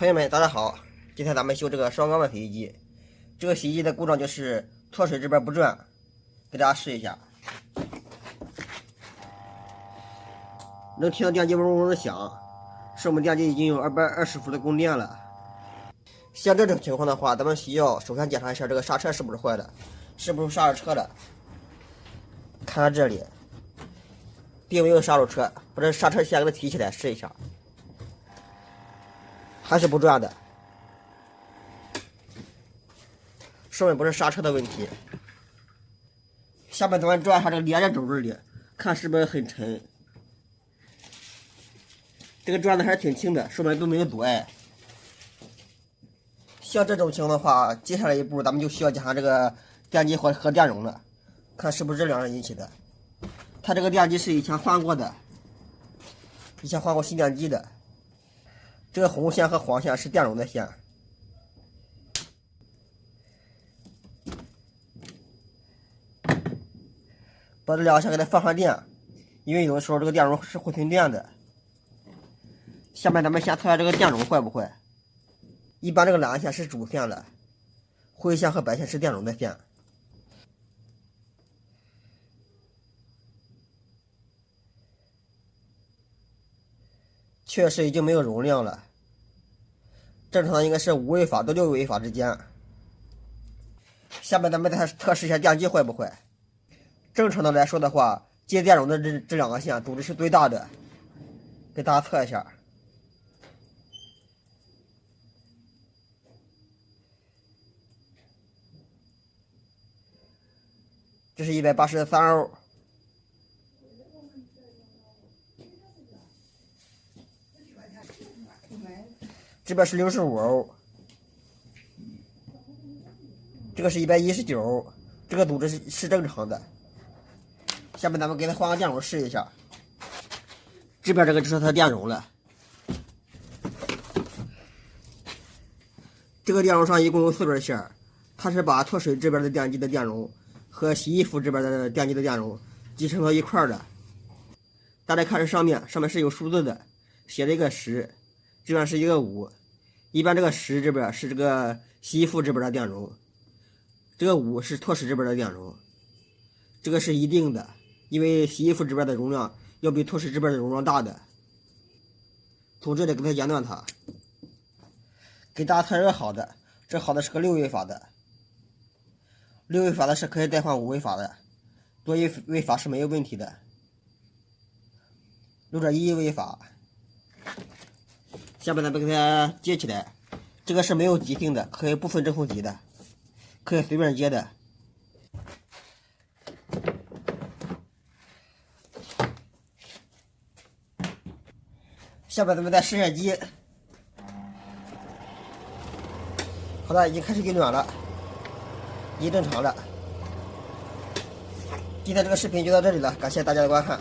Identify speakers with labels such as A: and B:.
A: 朋友们，大家好！今天咱们修这个双缸的洗衣机。这个洗衣机的故障就是脱水这边不转，给大家试一下。能听到电机嗡嗡的响，是我们电机已经有220伏的供电了。像这种情况的话，咱们需要首先检查一下这个刹车是不是坏的，是不是刹着车的。看看这里，并没有刹住车，把这刹车线给它提起来试一下。还是不转的，说明不是刹车的问题。下面咱们转一下这个连着轴这里，看是不是很沉。这个转子还是挺轻的，说明都没有阻碍。像这种情况的话，接下来一步咱们就需要检查这个电机和电容了，看是不是这两人引起的。它这个电机是以前换过的，以前换过新电机的。这个红线和黄线是电容的线，把这两个线给它放上电，因为有的时候这个电容是会存电的。下面咱们先测下这个电容坏不坏。一般这个蓝线是主线了，灰线和白线是电容的线。确实已经没有容量了，正常的应该是5位法到6位法之间。下面咱们再测试一下电机坏不坏。正常的来说的话，接电容的这两个线阻值是最大的，给大家测一下。这是183欧。这边是65欧，这个是119欧，这个阻值是正常的。下面咱们给它换个电容试一下，这边这个就是它电容了。这个电容上一共有4根线，它是把脱水这边的电机的电容和洗衣服这边的电机的电容集成到一块的。大家看这上面是有数字的，写了一个10，这边是一个5。一般这个10这边是这个洗衣服这边的电容，这个5是脱水这边的电容。这个是一定的，因为洗衣服这边的容量要比脱水这边的容量大的。从这里给它研断它。给大家测这个好的，这好的是个6位法的，6位法的是可以代换5位法的，多一位法是没有问题的。6.1位法。下面咱们给它接起来，这个是没有极性的，可以不分正负极的，可以随便接的。下面咱们再试下机。好的，已经开始运转了，已经正常了。今天这个视频就到这里了，感谢大家的观看。